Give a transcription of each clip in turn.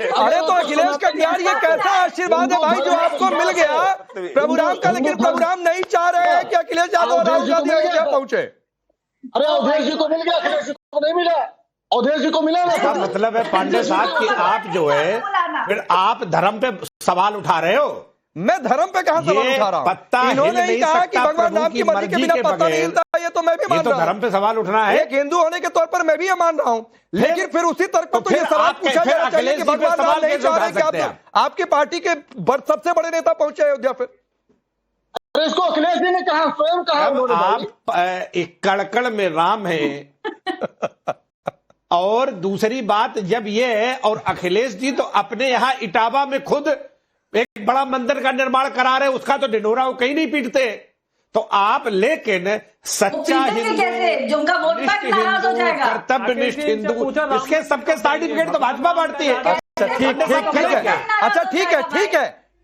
अरे तो अखिलेश कटियार ये कैसा आशीर्वाद है भाई जो आपको मिल गया प्रभुराम का, लेकिन प्रभुराम नहीं चाह रहे हैं कि अखिलेश यादव और राहुल गांधी यहाँ पहुंचे। अरे अवधेश जी को मिल गया, अखिलेश जी को नहीं मिला। अवधेश जी को मिला ना। मतलब है पांडे साहब कि आप जो है फिर आप धर्म पे सवाल उठा रहे हो। मैं धर्म पे कहां सवाल उठा रहा हूं? इन्होंने ही कहा कि भगवान राम की मर्जी के बिना पता नहीं हिलता, ये तो मैं भी मान रहा हूं। धर्म पे सवाल उठना है, एक हिंदू होने के तौर पर मैं भी ये मान रहा हूं, लेकिन फिर उसी तर्क पर तो ये सवाल पूछा जाना चाहिए कि भगवान राम नहीं चाह रहे कि आपकी पार्टी के सबसे बड़े नेता पहुंचे अयोध्या। फिर इसको अखिलेश जी ने कहा, स्वयं कहा। आप एक कड़कड़ में राम है और दूसरी बात जब ये है, और अखिलेश जी तो अपने यहां इटावा में खुद एक बड़ा मंदिर का निर्माण करा रहे, उसका तो ढिंढोरा वो कहीं नहीं पीटते। तो आप लेकिन सच्चा हिंदू, कर्तव्यनिष्ठ हिंदू, इसके सबके सर्टिफिकेट तो भाजपा बांटती है। अच्छा ठीक है,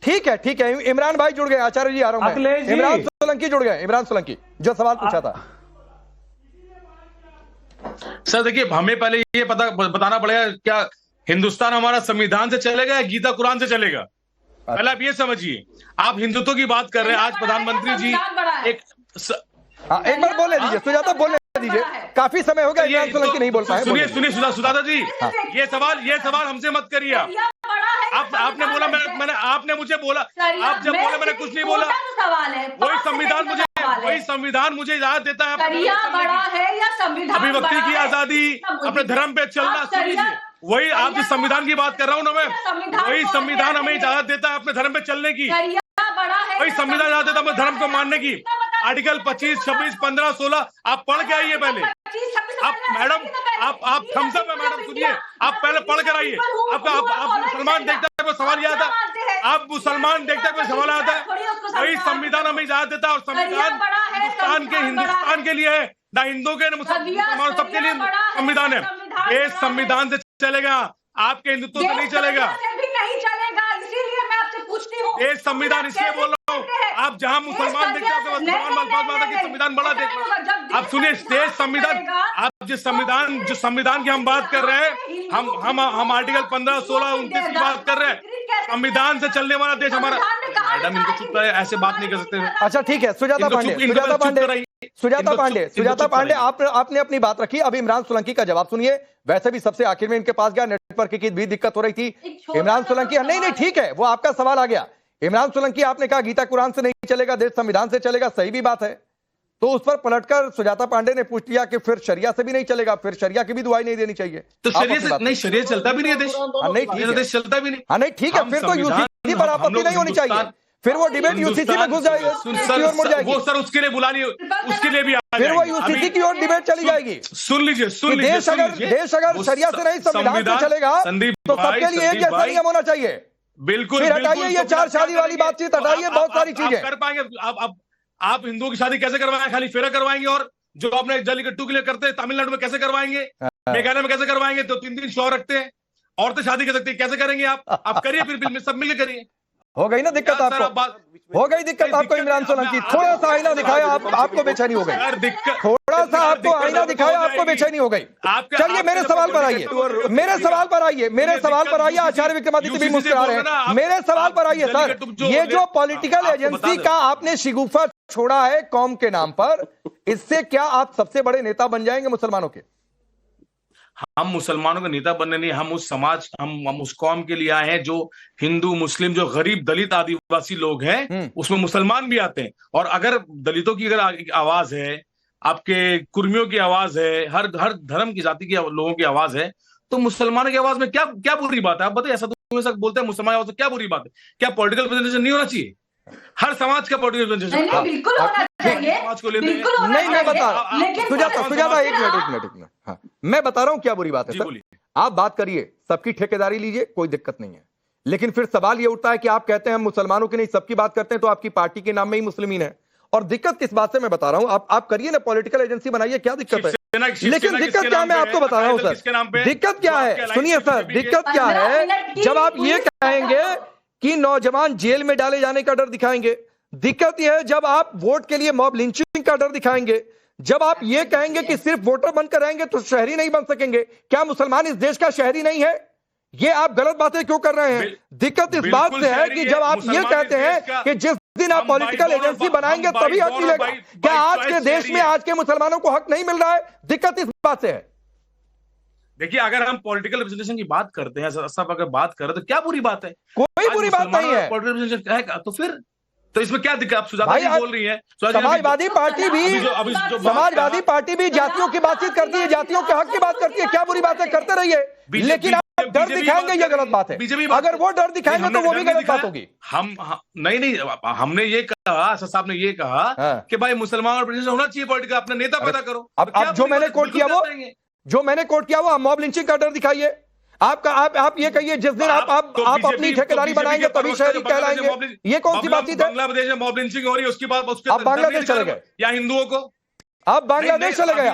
अच्छा ठीक है। इमरान भाई जुड़ गए, आचार्य जी आ रहा हूं मैं। इमरान सोलंकी जुड़ गए, इमरान सोलंकी जो सवाल पूछा था। सर देखिए, हमें पहले ये बताना पड़ेगा क्या हिंदुस्तान हमारा संविधान से चलेगा या गीता कुरान से चलेगा? पहले आप ये समझिए। आप हिंदुत्व की बात कर रहे हैं, आज प्रधानमंत्री जी एक बार बोलने दीजिए, सुजाता बोलने दीजिए, काफी समय हो गया इमरान सोलंकी नहीं बोल पाए। सुनिए सुजाता जी, ये सवाल हमसे मत करिए। आपने बोला, मैंने आपने मुझे बोला, आप जब बोले मैंने कुछ नहीं बोला। वही संविधान मुझे इजाजत देता है अभिव्यक्ति की आजादी, अपने धर्म पे चलना। सुनिए, वही आप जिस संविधान की बात कर रहा हूं ना मैं, वही संविधान हमें इजाजत देता है अपने धर्म पे चलने की। वही संविधान इजाजत देता है अपने धर्म को मानने की। आर्टिकल 25, 26, 15, 16 आप पढ़ के आइए पहले। आप मैडम, आप थम्स अप है मैडम, सुनिए, आप पहले पढ़ कर आइए। आप मुसलमान देखते हैं सवाल याद है, आप मुसलमान देखते हैं सवाल आता है। वही संविधान हमें इजाजत देता है, और संविधान हिंदुस्तान के लिए है, ना हिंदू के, ना मुसलमान, सबके लिए संविधान है। ये संविधान से चलेगा, आपके हिंदुत्व से नहीं चलेगा। इसीलिए मैं आपसे पूछती हूँ, ये संविधान इसलिए बोल रहा हूँ, आप जहाँ मुसलमान देखते हैं संविधान बड़ा देखते हैं। आप सुनिए, देश संविधान, आप जो संविधान की हम बात कर रहे हैं, हम आर्टिकल 15, 16, 29 की बात कर रहे हैं। संविधान से चलने वाला देश हमारा। मैडम इनको चुप रहे, ऐसे बात नहीं कर सकते। अच्छा ठीक है, सुजाता पांडे आपने अपनी बात रखी। अब इमरान सोलंकी का जवाब सुनिए। वैसे भी सबसे आखिर में इनके पास गया, नेटवर्क की भी दिक्कत हो रही थी। इमरान सोलंकी, नहीं ठीक है, वो आपका सवाल आ गया। इमरान सोलंकी, आपने कहा गीता कुरान से नहीं चलेगा, देश संविधान से चलेगा, सही भी बात है। तो उस पर पलटकर सुजाता पांडे ने पूछ लिया कि फिर शरिया से भी नहीं चलेगा, फिर शरिया की भी दुआई नहीं देनी चाहिए। तो शरिया से नहीं, शरिया चलता भी नहीं है देश। नहीं ठीक है, देश चलता भी नहीं। नहीं ठीक है, फिर तो यूसीसी पर आपत्ति नहीं होनी चाहिए। फिर वो डिबेट यूसीसी में घुस जाएगी, वो सर उसके लिए बुला लियो, उसके लिए भी फिर वो यूसीसी की ओर डिबेट चली जाएगी। सुन लीजिए, देश अगर शरिया से नहीं संविधान से चलेगा तो सबके लिए एक जैसा नियम होना चाहिए। बिल्कुल। फिर हटाइए ये 4 शादी वाली बातचीत, हटाइए बहुत सारी चीजें। कर पाएंगे आप हिंदुओं की शादी कैसे करवाएंगे? खाली फेरा करवाएंगे, और जो अपने जल्लीकट्टू के लिए करते हैं तमिलनाडु में कैसे करवाएंगे, मेघालय में कैसे करवाएंगे? तो 3 शो रखते हैं, औरतें शादी कर सकती है, कैसे करेंगे आप करिए, फिर सब मिलकर करिए। हो गई ना दिक्कत आपको, हो गई दिक्कत आपको। इमरान सोलंकी, थोड़ा सा आईना दिखाया, आपको बेचैनी हो गई। थोड़ा सा आपको आईना दिखाया, आपको बेचैनी हो गई। चलिए मेरे सवाल पर आइए, मेरे सवाल पर आइए। आचार्य विक्रमादित्य भी मुस्कुरा रहे हैं। मेरे सवाल पर आइए सर, ये जो पॉलिटिकल एजेंसी का आपने शिगुफा छोड़ा है कौम के नाम पर, इससे क्या आप सबसे बड़े नेता बन जाएंगे मुसलमानों के? हम मुसलमानों के नेता बनने नहीं, हम उस समाज, हम उस कौम के लिए आए हैं जो हिंदू, मुस्लिम, जो गरीब, दलित, आदिवासी लोग हैं, उसमें मुसलमान भी आते हैं। और अगर दलितों की अगर आवाज है, आपके कुर्मियों की आवाज है, हर धर्म की जाति के लोगों की आवाज है, तो मुसलमानों की आवाज में क्या बुरी बात है? आप बताइए, ऐसा तो बोलते हैं मुसलमान आवाज, क्या बुरी बात है? क्या पॉलिटिकल रिप्रेजेंटेशन नहीं होना चाहिए? हर समाज का पॉलिटिकल रिप्रेजेंटेशन बिल्कुल होना चाहिए, समाज को लेते हैं। नहीं, मैं बता रहा हूं, सुजाता एक मिनट। हाँ, मैं बता रहा हूं क्या बुरी बात है सर। आप बात करिए, सबकी ठेकेदारी लीजिए, कोई दिक्कत नहीं है। लेकिन फिर सवाल ये उठता है कि आप कहते हैं हम मुसलमानों की नहीं सबकी बात करते हैं, तो आपकी पार्टी के नाम में ही मुस्लिमीन है। और दिक्कत किस बात से मैं बता रहा हूं, आप करिए ना, पॉलिटिकल एजेंसी बनाइए, क्या दिक्कत है? लेकिन दिक्कत क्या है मैं आपको बता रहा हूं सर, दिक्कत क्या है, सुनिए सर, दिक्कत क्या है जब आप ये कहेंगे कि नौजवान जेल में डाले जाने का डर दिखाएंगे। दिक्कत यह है जब आप वोट के लिए मॉब लिंचिंग का डर दिखाएंगे। जब आप ये कहेंगे कि सिर्फ वोटर बनकर रहेंगे तो शहरी नहीं बन सकेंगे। क्या मुसलमान इस देश का शहरी नहीं है? ये आप गलत बातें क्यों कर रहे हैं? दिक्कत इस बात से है कि जब आप ये कहते हैं कि जिस दिन आप पॉलिटिकल एजेंसी बनाएंगे तभी हक मिलेगा, क्या आज के देश में आज के मुसलमानों को हक नहीं मिल रहा है? दिक्कत इस बात से है। देखिए, अगर हम पॉलिटिकल रिप्रेजेंटेशन की बात करते हैं, सब अगर बात करें तो क्या बुरी बात है? कोई बुरी बात नहीं है। पॉलिटिकल रिप्रेजेंटेशन है तो फिर तो इसमें क्या दिक्कत? आप सुजाता जी बोल रही है, समाजवादी पार्टी भी जातियों की बातचीत करती है, जातियों के हक की बात करती है। क्या बुरी बात है? करते रहिए, लेकिन आप डर दिखाएंगे, ये गलत बात है। अगर वो डर दिखाएंगे तो वो भी गलत बात होगी। हम नहीं, हमने ये कहा, असद साहब ने ये कहा कि भाई मुसलमान और ब्रिटिश होना चाहिए पॉलिटिकल, अपना नेता पैदा करो। अब जो मैंने कोट किया वो मॉब लिंचिंग का डर दिखाइए। आप ये कहिए जिस दिन आप अपनी ठेकेदारी बनाएंगे तभी शहरी कहलाएंगे। ये कौन सी बातचीत है? बांग्लादेश में मॉब लिंचिंग हो रही है, उसके बाद आप बांग्लादेश चले गए या हिंदुओं को? आप बांग्लादेश चले गए।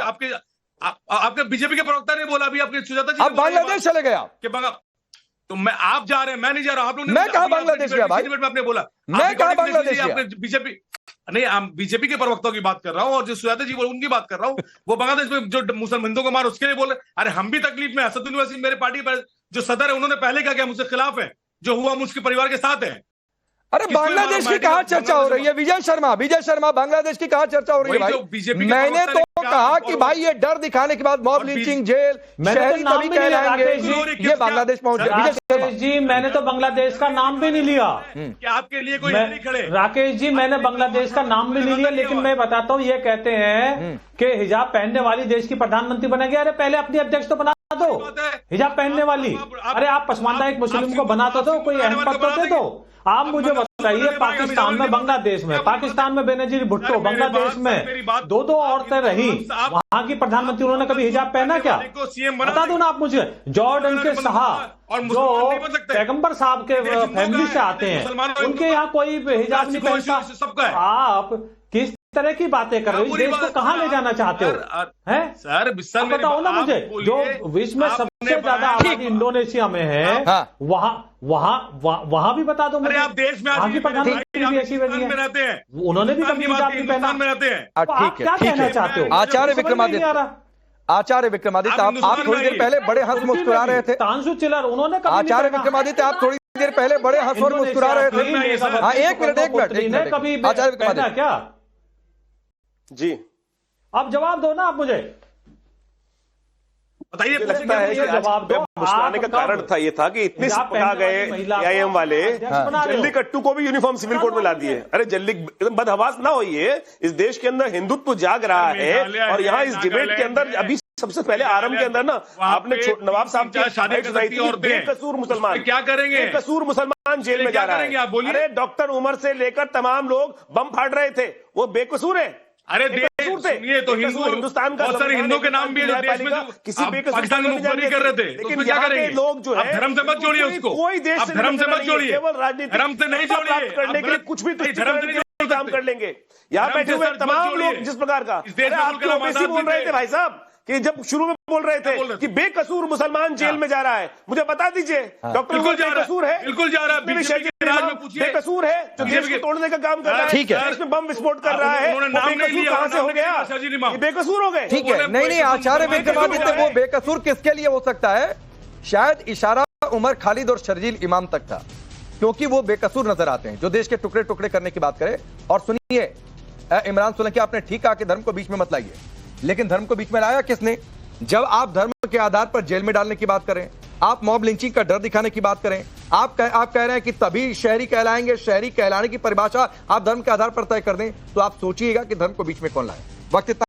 आपके बीजेपी के प्रवक्ता ने बोला, अभी आपके सुजाता जी आप बांग्लादेश चले गए तो आप जा रहे हैं, मैं नहीं जा रहा हूं। आप लोग मैं कहा बांग्लादेश गया भाई? आपने बोला मैं कहा बांग्लादेश गया? आपने बीजेपी नहीं, हम बीजेपी के प्रवक्ताओं की बात कर रहा हूं, और जो सुजाता जी बोल उनकी बात कर रहा हूं। वो बांग्लादेश में जो मुसलमान हिंदुओं को मार उसके लिए बोले। अरे हम भी तकलीफ में, असद यूनिवर्सिटी मेरे पार्टी पर जो सदर है उन्होंने पहले कहा कि हम उसके खिलाफ है, जो हुआ हम उसके परिवार के साथ है। अरे बांग्लादेश की कहां चर्चा हो रही है? विजय शर्मा बांग्लादेश की कहां चर्चा हो रही है भाई? मैंने तो कहा कि भाई ये डर दिखाने के बाद मॉब लिंचिंग, जेल, शहरी तभी कहलाएंगे। ये बांग्लादेश पहुंच गए। राकेश जी, मैंने तो बांग्लादेश का नाम भी नहीं लिया। क्या आपके लिए कोई नहीं खड़े? राकेश जी, मैंने बांग्लादेश का नाम भी नहीं लिया, लेकिन मैं बताता हूँ, ये कहते हैं कि हिजाब पहनने वाली देश की प्रधानमंत्री बनेगी। अरे पहले अपनी अध्यक्ष तो बना दो, हिजाब पहनने वाली। अरे आप पसमानदा एक मुस्लिम को बना तो दो, कोई अहम पद तो दे दो। आप मुझे बताइए, पाकिस्तान में, बांग्लादेश में, पाकिस्तान में बेनजीर भुट्टो, बांग्लादेश में दो औरतें रही, वहां की प्रधानमंत्री, उन्होंने कभी हिजाब पहना क्या? बता दो ना आप मुझे। जॉर्डन के साहब जो पैगंबर साहब के फैमिली से आते हैं, उनके यहाँ कोई हिजाब नहीं पहनता। आप किस तरह की बातें कर रहे हो? देश को कहां ले जाना चाहते हो? हैं सर, बताओ ना मुझे। जो विश्व में सबसे ज्यादा आबादी इंडोनेशिया में है, वहां भी बता दो मुझे। आप देश में वहां की प्रधानमंत्री भी ऐसी बनी है, उन्होंने भी कभी हिजाब नहीं पहना। आप क्या कहना चाहते हो? आचार्य विक्रमादित्य, आप थोड़ी देर पहले बड़े हंस मुस्कुरा रहे थे। तांसु चिलर, उन्होंने आचार्य विक्रमादित्य, आप थोड़ी देर पहले बड़े हंस और मुस्कुरा रहे थे। हाँ, एक मिनट आचार्य विक्रमादित्य, क्या जी आप जवाब दो ना। आप मुझे बताइए। लगता है कि जवाब दो। मुस्कुराने का कारण था ये था कि इतने पका गए AIM वाले, जल्लीकट्टू को भी यूनिफॉर्म सिविल कोड में ला दिए। अरे जल्ली बदहवास ना होइए। इस देश के अंदर हिंदुत्व जाग रहा है, और यहाँ इस डिबेट के अंदर अभी सबसे पहले आरंभ के अंदर ना आपने नवाब साहब की शादी सुनाई थी। बेकसूर मुसलमान क्या करेंगे? बेकसूर मुसलमान जेल में जा रहा है। अरे डॉक्टर उमर से लेकर तमाम लोग बम फाड़ रहे थे, वो बेकसूर है। अरे सुनिए तो हिंदुस्तान का बहुत सारे हिंदू के नाम भी है देश में, किसी पाकिस्तान में मुखबरी कर रहे थे, लेकिन क्या करेंगे लोग जो है धर्म से मत जोड़िए उसको। कोई देश से धर्म से मत जोड़िए, केवल राजनीति धर्म से नहीं जोड़िए करने के लिए कुछ भी काम कर लेंगे। यहाँ बैठे हुए तमाम लोग जिस प्रकार का आपके ओबीसी बोल रहे थे भाई साहब, कि जब शुरू में बोल रहे थे कि बेकसूर मुसलमान जेल में जा रहा है, मुझे बता दीजिए डॉक्टर बेकसूर है? बिल्कुल जा रहा है। बेकसूर है जो देश को तोड़ने का काम कर रहा है, ठीक है, इसमें बम विस्फोट कर रहा है, बेकसूर कहां से हो गया? बेकसूर हो गए। ठीक है, नहीं, आचार्य विक्रमादित्य, वो बेकसूर किसके लिए हो सकता है? शायद इशारा उमर खालिद और शर्जील इमाम तक था, क्योंकि वो बेकसूर नजर आते हैं जो देश के टुकड़े टुकड़े करने की बात करे। और सुनिए इमरान सोलंकी, आपने ठीक कहा कि धर्म को बीच में मत लाइए, लेकिन धर्म को बीच में लाया किसने? जब आप धर्म के आधार पर जेल में डालने की बात करें, आप मॉब लिंचिंग का डर दिखाने की बात करें, आप कह रहे हैं कि तभी शहरी कहलाएंगे, शहरी कहलाने की परिभाषा आप धर्म के आधार पर तय कर दें, तो आप सोचिएगा कि धर्म को बीच में कौन लाए। वक्त